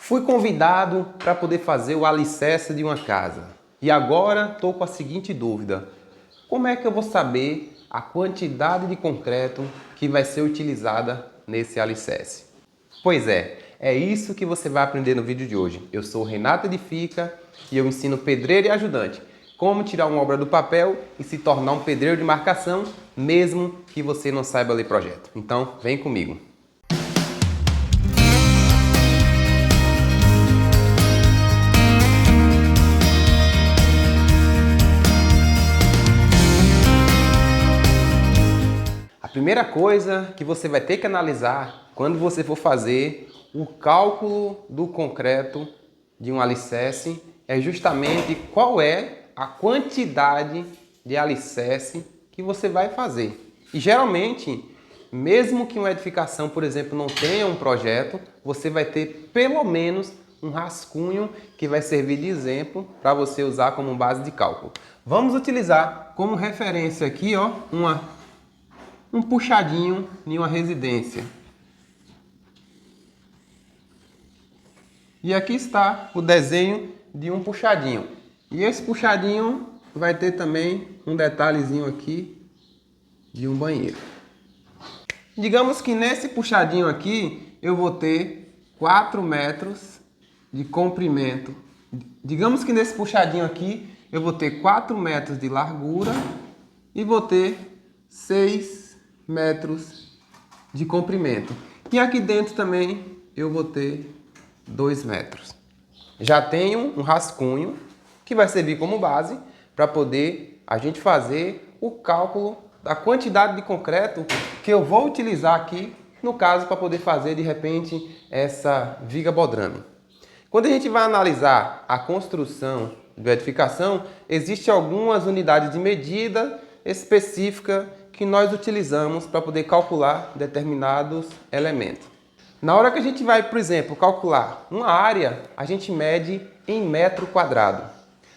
Fui convidado para poder fazer o alicerce de uma casa. E agora estou com a seguinte dúvida. Como é que eu vou saber a quantidade de concreto que vai ser utilizada nesse alicerce? Pois é isso que você vai aprender no vídeo de hoje. Eu sou o Renato Edifica e eu ensino pedreiro e ajudante. Como tirar uma obra do papel e se tornar um pedreiro de marcação, mesmo que você não saiba ler projeto. Então, vem comigo. A primeira coisa que você vai ter que analisar quando você for fazer o cálculo do concreto de um alicerce é justamente qual é a quantidade de alicerce que você vai fazer. E geralmente, mesmo que uma edificação, por exemplo, não tenha um projeto, você vai ter pelo menos um rascunho que vai servir de exemplo para você usar como base de cálculo. Vamos utilizar como referência aqui, ó, um puxadinho em uma residência. E aqui está o desenho de um puxadinho. E esse puxadinho vai ter também um detalhezinho aqui de um banheiro. Digamos que nesse puxadinho aqui eu vou ter 4 metros de comprimento. Digamos que nesse puxadinho aqui eu vou ter 4 metros de largura e vou ter 6 metros de comprimento. E aqui dentro também eu vou ter 2 metros. Já tenho um rascunho que vai servir como base para poder a gente fazer o cálculo da quantidade de concreto que eu vou utilizar aqui, no caso, para poder fazer de repente essa viga bodrame. Quando a gente vai analisar a construção da edificação, existem algumas unidades de medida específica que nós utilizamos para poder calcular determinados elementos. Na hora que a gente vai, por exemplo, calcular uma área, a gente mede em metro quadrado.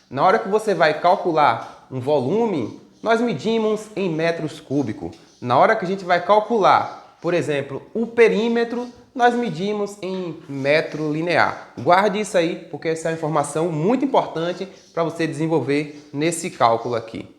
Na hora que você vai calcular um volume, nós medimos em metros cúbicos. Na hora que a gente vai calcular, por exemplo, o perímetro, nós medimos em metro linear. Guarde isso aí, porque essa é uma informação muito importante para você desenvolver nesse cálculo aqui.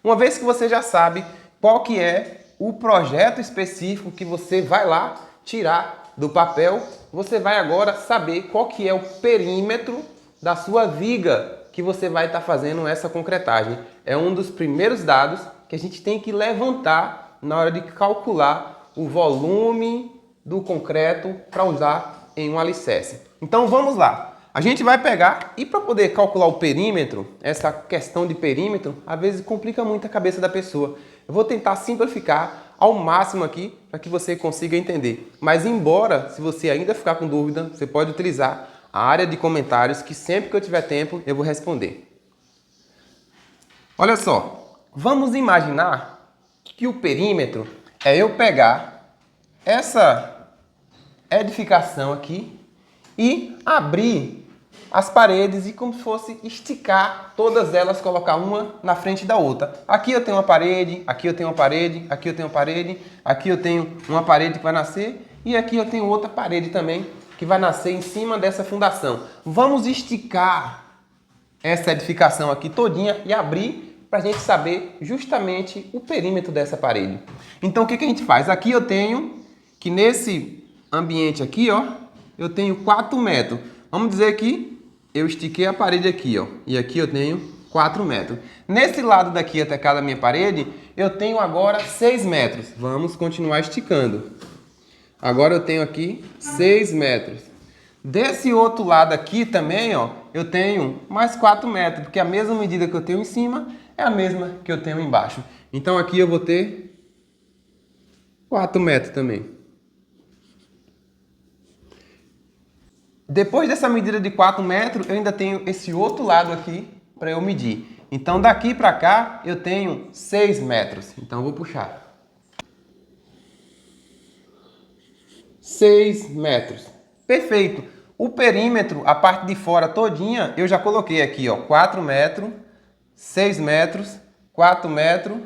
Uma vez que você já sabe qual que é o projeto específico que você vai lá tirar do papel, você vai agora saber qual que é o perímetro da sua viga que você vai estar fazendo essa concretagem. É um dos primeiros dados que a gente tem que levantar na hora de calcular o volume do concreto para usar em um alicerce. Então vamos lá. A gente vai pegar e para poder calcular o perímetro, essa questão de perímetro, às vezes complica muito a cabeça da pessoa. Eu vou tentar simplificar ao máximo aqui para que você consiga entender. Mas embora, se você ainda ficar com dúvida, você pode utilizar a área de comentários que sempre que eu tiver tempo eu vou responder. Olha só, vamos imaginar que o perímetro é eu pegar essa edificação aqui e abrir as paredes e como se fosse esticar todas elas, colocar uma na frente da outra. Aqui eu tenho uma parede, aqui eu tenho uma parede, aqui eu tenho uma parede, aqui eu tenho uma parede que vai nascer e aqui eu tenho outra parede também que vai nascer em cima dessa fundação. Vamos esticar essa edificação aqui todinha e abrir para a gente saber justamente o perímetro dessa parede. Então o que a gente faz? Aqui eu tenho que nesse ambiente aqui, ó, eu tenho 4 metros. Vamos dizer que eu estiquei a parede aqui, ó, e aqui eu tenho 4 metros. Nesse lado daqui até cá da minha parede, eu tenho agora 6 metros. Vamos continuar esticando. Agora eu tenho aqui 6 metros. Desse outro lado aqui também, ó, eu tenho mais 4 metros, porque a mesma medida que eu tenho em cima é a mesma que eu tenho embaixo. Então aqui eu vou ter 4 metros também. Depois dessa medida de 4 metros, eu ainda tenho esse outro lado aqui para eu medir. Então daqui para cá eu tenho 6 metros. Então eu vou puxar. 6 metros. Perfeito. O perímetro, a parte de fora todinha, eu já coloquei aqui, ó, 4 metros, 6 metros, 4 metros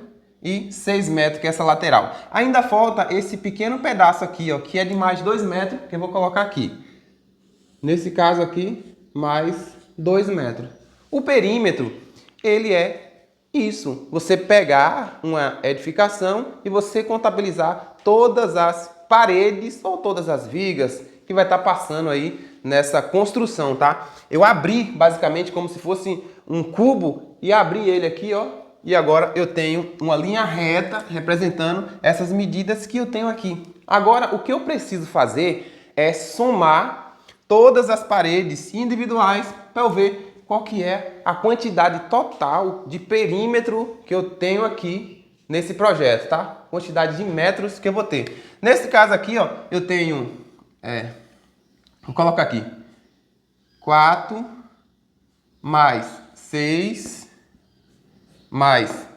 e 6 metros, que é essa lateral. Ainda falta esse pequeno pedaço aqui, ó, que é de mais 2 metros, que eu vou colocar aqui. Nesse caso aqui, mais 2 metros. O perímetro, ele é isso. Você pegar uma edificação e você contabilizar todas as paredes ou todas as vigas que vai estar passando aí nessa construção, tá? Eu abri basicamente como se fosse um cubo e abri ele aqui, ó. E agora eu tenho uma linha reta representando essas medidas que eu tenho aqui. Agora, o que eu preciso fazer é somar todas as paredes individuais para eu ver qual que é a quantidade total de perímetro que eu tenho aqui nesse projeto, tá? Quantidade de metros que eu vou ter. Nesse caso aqui, ó, eu tenho, vou colocar aqui, 4 mais 6 mais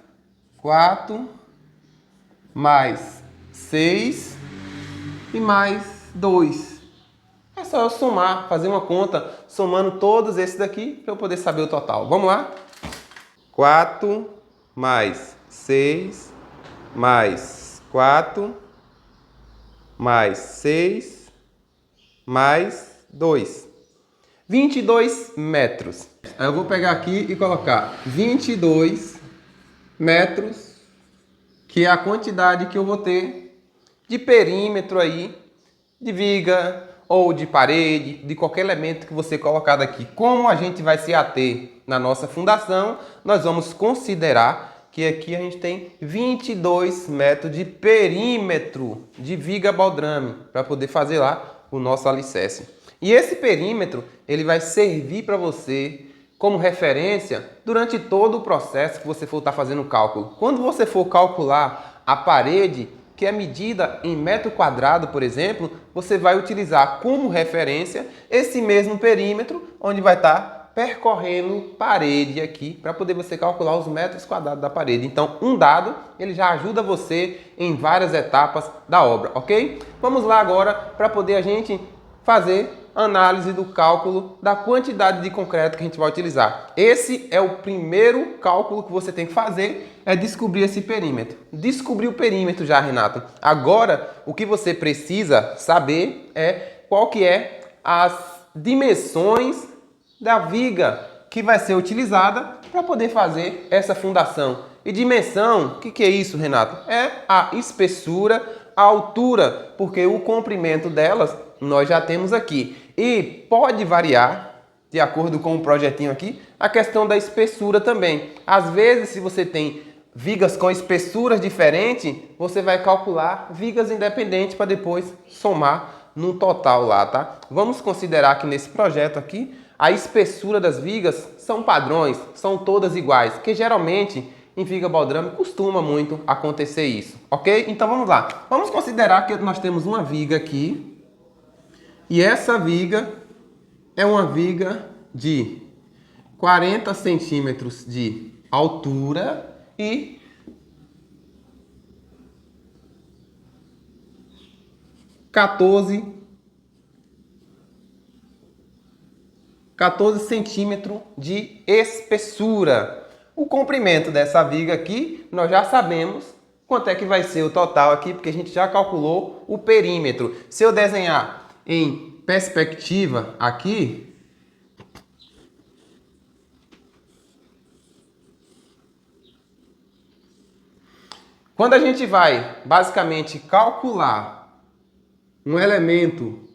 4 mais 6 e mais 2. É só eu somar, fazer uma conta somando todos esses daqui para eu poder saber o total. Vamos lá? 4 mais 6 mais 4 mais 6 mais 2. 22 metros. Aí eu vou pegar aqui e colocar 22 metros, que é a quantidade que eu vou ter de perímetro aí, de viga ou de parede, de qualquer elemento que você colocar daqui. Como a gente vai se ater na nossa fundação, nós vamos considerar que aqui a gente tem 22 metros de perímetro de viga baldrame para poder fazer lá o nosso alicerce. E esse perímetro, ele vai servir para você como referência durante todo o processo que você for estar fazendo o cálculo. Quando você for calcular a parede, que é medida em metro quadrado, por exemplo, você vai utilizar como referência esse mesmo perímetro, onde vai estar percorrendo parede aqui, para poder você calcular os metros quadrados da parede. Então, um dado, ele já ajuda você em várias etapas da obra, ok? Vamos lá agora para poder a gente fazer análise do cálculo da quantidade de concreto que a gente vai utilizar. Esse é o primeiro cálculo que você tem que fazer, é descobrir esse perímetro. Descobrir o perímetro já, Renato. Agora, o que você precisa saber é qual que é as dimensões da viga que vai ser utilizada para poder fazer essa fundação. E dimensão, o que é isso, Renato? É a espessura, a altura, porque o comprimento delas nós já temos aqui. E pode variar, de acordo com o projetinho aqui, a questão da espessura também. Às vezes, se você tem vigas com espessuras diferentes, você vai calcular vigas independentes para depois somar no total lá, tá? Vamos considerar que nesse projeto aqui, a espessura das vigas são padrões, são todas iguais, que geralmente em viga baldrame costuma muito acontecer isso, ok? Então vamos lá. Vamos considerar que nós temos uma viga aqui, e essa viga é uma viga de 40 centímetros de altura e 14 centímetros de espessura. O comprimento dessa viga aqui, nós já sabemos quanto é que vai ser o total aqui, porque a gente já calculou o perímetro. Se eu desenhar em perspectiva aqui, quando a gente vai basicamente calcular um elemento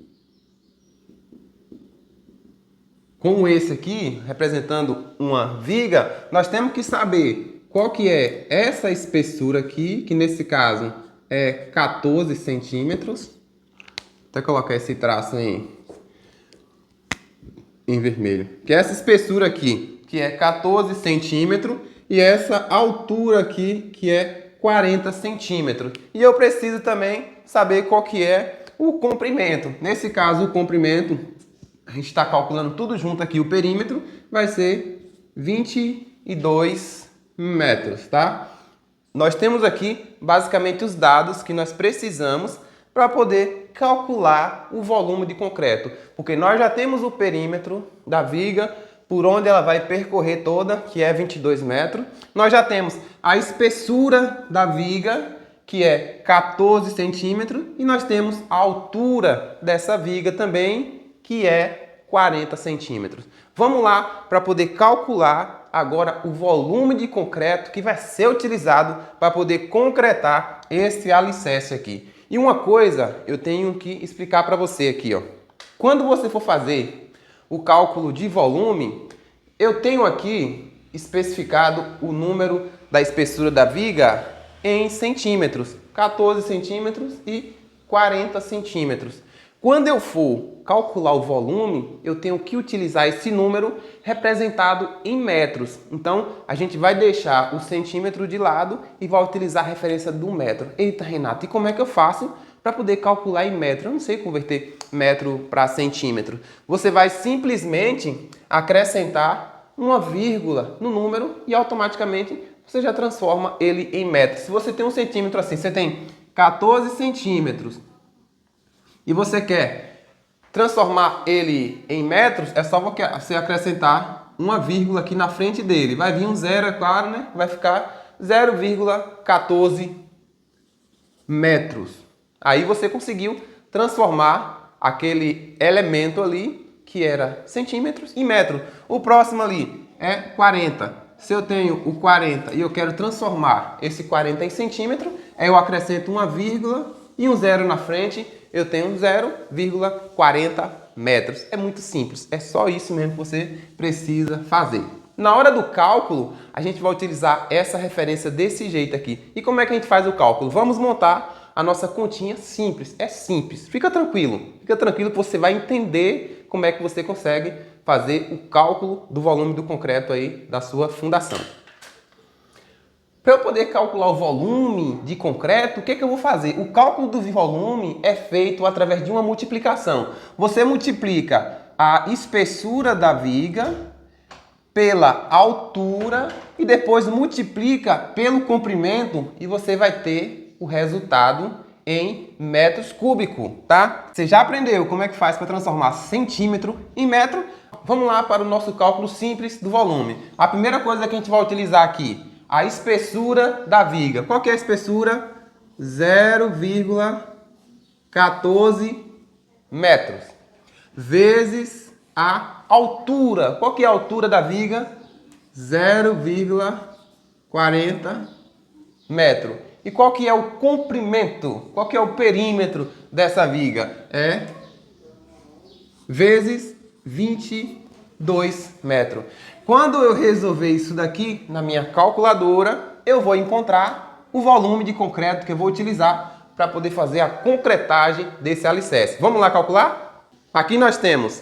como esse aqui, representando uma viga, nós temos que saber qual que é essa espessura aqui, que nesse caso é 14 centímetros. Vou até colocar esse traço em vermelho. Que é essa espessura aqui, que é 14 centímetros, e essa altura aqui, que é 40 centímetros. E eu preciso também saber qual que é o comprimento. Nesse caso, o comprimento, a gente está calculando tudo junto aqui, o perímetro vai ser 22 metros, tá? Nós temos aqui basicamente os dados que nós precisamos para poder calcular o volume de concreto, porque nós já temos o perímetro da viga por onde ela vai percorrer toda, que é 22 metros. Nós já temos a espessura da viga, que é 14 centímetros, e nós temos a altura dessa viga também, que é 40 centímetros. Vamos lá para poder calcular agora o volume de concreto que vai ser utilizado para poder concretar esse alicerce aqui. E uma coisa eu tenho que explicar para você aqui, ó. Quando você for fazer o cálculo de volume, eu tenho aqui especificado o número da espessura da viga em centímetros, 14 centímetros e 40 centímetros. Quando eu for calcular o volume, eu tenho que utilizar esse número representado em metros. Então, a gente vai deixar o centímetro de lado e vai utilizar a referência do metro. Eita, Renato, e como é que eu faço para poder calcular em metro? Eu não sei converter metro para centímetro. Você vai simplesmente acrescentar uma vírgula no número e automaticamente você já transforma ele em metro. Se você tem um centímetro assim, você tem 14 centímetros e você quer transformar ele em metros, é só você acrescentar uma vírgula aqui na frente dele. Vai vir um zero, é claro, né? Vai ficar 0,14 metros. Aí você conseguiu transformar aquele elemento ali, que era centímetros, em metro. O próximo ali é 40. Se eu tenho o 40 e eu quero transformar esse 40 em centímetro, aí eu acrescento uma vírgula e um zero na frente, eu tenho 0,40 metros. É muito simples, é só isso mesmo que você precisa fazer. Na hora do cálculo, a gente vai utilizar essa referência desse jeito aqui. E como é que a gente faz o cálculo? Vamos montar a nossa continha simples. É simples. Fica tranquilo que você vai entender como é que você consegue fazer o cálculo do volume do concreto aí da sua fundação. Para eu poder calcular o volume de concreto, o que eu vou fazer? O cálculo do volume é feito através de uma multiplicação. Você multiplica a espessura da viga pela altura e depois multiplica pelo comprimento e você vai ter o resultado em metros cúbicos, tá? Você já aprendeu como é que faz para transformar centímetro em metro? Vamos lá para o nosso cálculo simples do volume. A primeira coisa que a gente vai utilizar aqui, a espessura da viga. Qual que é a espessura? 0,14 metros. Vezes a altura. Qual que é a altura da viga? 0,40 metros. E qual que é o comprimento? Qual que é o perímetro dessa viga? É vezes 22 metros. Quando eu resolver isso daqui na minha calculadora, eu vou encontrar o volume de concreto que eu vou utilizar para poder fazer a concretagem desse alicerce. Vamos lá calcular? Aqui nós temos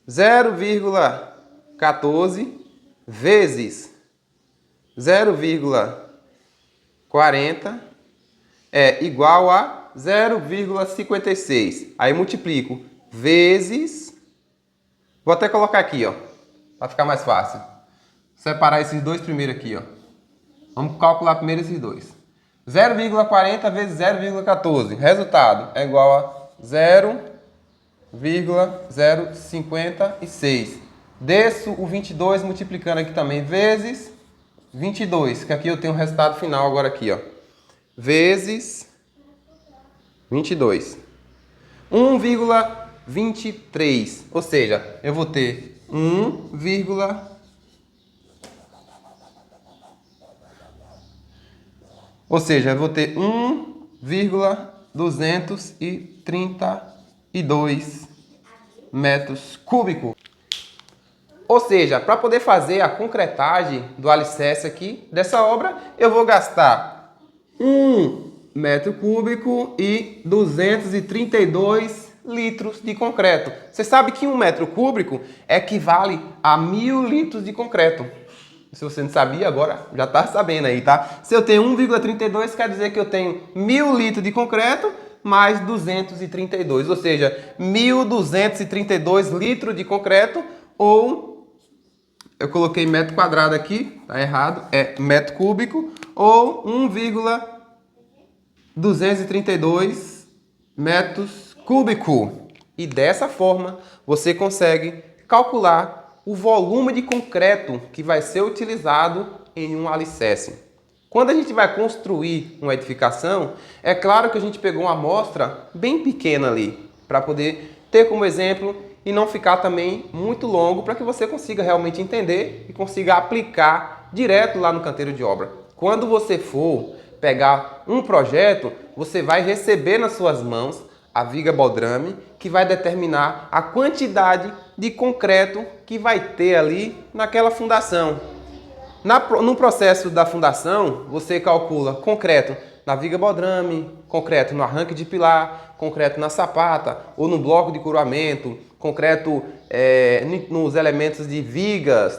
0,14 vezes 0,40 é igual a 0,56. Aí multiplico vezes... Vou até colocar aqui, ó, para ficar mais fácil. Separar esses dois primeiro aqui, ó. Vamos calcular primeiro esses dois. 0,40 vezes 0,14. Resultado é igual a 0,056. Desço o 22 multiplicando aqui também vezes 22, que aqui eu tenho o resultado final agora aqui, ó. Vezes 22. 1,23. Ou seja, eu vou ter 1,232 metros cúbicos. Ou seja, para poder fazer a concretagem do alicerce aqui dessa obra, eu vou gastar 1 metro cúbico e 232 litros de concreto. Você sabe que 1 metro cúbico equivale a 1000 litros de concreto. Se você não sabia, agora já está sabendo aí, tá? Se eu tenho 1,32, quer dizer que eu tenho 1000 litros de concreto mais 232, ou seja, 1232 litros de concreto, ou eu coloquei metro quadrado aqui, tá errado, é metro cúbico, ou 1,232 metros cúbicos. E dessa forma você consegue calcular o volume de concreto que vai ser utilizado em um alicerce. Quando a gente vai construir uma edificação, é claro que a gente pegou uma amostra bem pequena ali, para poder ter como exemplo e não ficar também muito longo para que você consiga realmente entender e consiga aplicar direto lá no canteiro de obra. Quando você for pegar um projeto, você vai receber nas suas mãos a viga baldrame, que vai determinar a quantidade de concreto que vai ter ali naquela fundação. No processo da fundação, você calcula concreto na viga baldrame, concreto no arranque de pilar, concreto na sapata ou no bloco de coroamento, concreto nos elementos de vigas.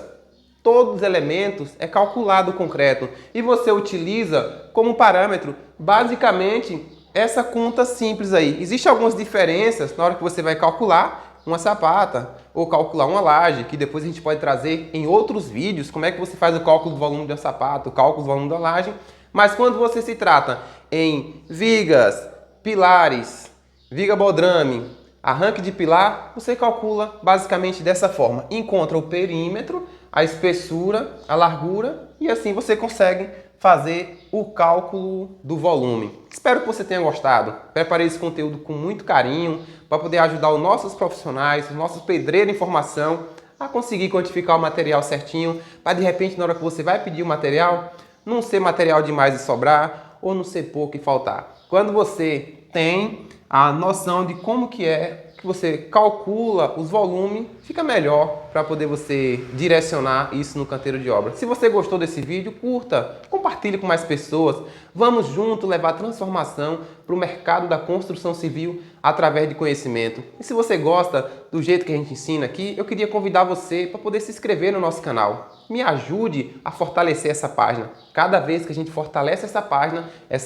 Todos os elementos é calculado o concreto e você utiliza como parâmetro basicamente essa conta simples aí. Existem algumas diferenças na hora que você vai calcular uma sapata ou calcular uma laje, que depois a gente pode trazer em outros vídeos, como é que você faz o cálculo do volume de uma sapata, o cálculo do volume da laje. Mas quando você se trata em vigas, pilares, viga baldrame, arranque de pilar, você calcula basicamente dessa forma. Encontra o perímetro, a espessura, a largura e assim você consegue fazer o cálculo do volume. Espero que você tenha gostado. Preparei esse conteúdo com muito carinho para poder ajudar os nossos profissionais, os nossos pedreiros em formação a conseguir quantificar o material certinho, para de repente na hora que você vai pedir o material, não ser material demais e sobrar ou não ser pouco e faltar. Quando você tem a noção de como que é que você calcula os volumes, fica melhor para poder você direcionar isso no canteiro de obra. Se você gostou desse vídeo, curta, compartilhe com mais pessoas. Vamos junto levar transformação para o mercado da construção civil através de conhecimento. E se você gosta do jeito que a gente ensina aqui, eu queria convidar você para poder se inscrever no nosso canal. Me ajude a fortalecer essa página. Cada vez que a gente fortalece essa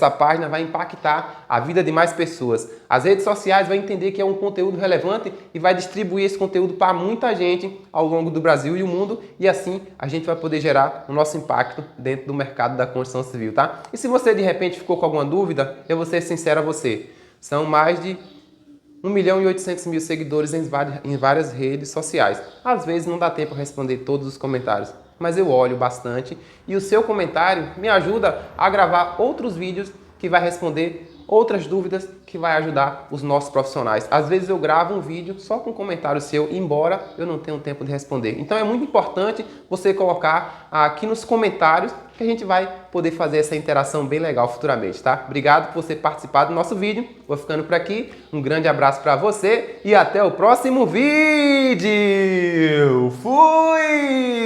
página vai impactar a vida de mais pessoas. As redes sociais vão entender que é um conteúdo relevante e vai distribuir esse conteúdo para muita gente ao longo do Brasil e o mundo, e assim a gente vai poder gerar o nosso impacto dentro do mercado da construção civil, tá? E se você de repente ficou com alguma dúvida, eu vou ser sincero a você. São mais de 1.800.000 seguidores em várias redes sociais. Às vezes não dá tempo para responder todos os comentários, mas eu olho bastante e o seu comentário me ajuda a gravar outros vídeos que vai responder outras dúvidas, que vai ajudar os nossos profissionais. Às vezes eu gravo um vídeo só com um comentário seu, embora eu não tenha tempo de responder. Então é muito importante você colocar aqui nos comentários que a gente vai poder fazer essa interação bem legal futuramente, tá? Obrigado por você participar do nosso vídeo. Vou ficando por aqui. Um grande abraço para você e até o próximo vídeo. Fui!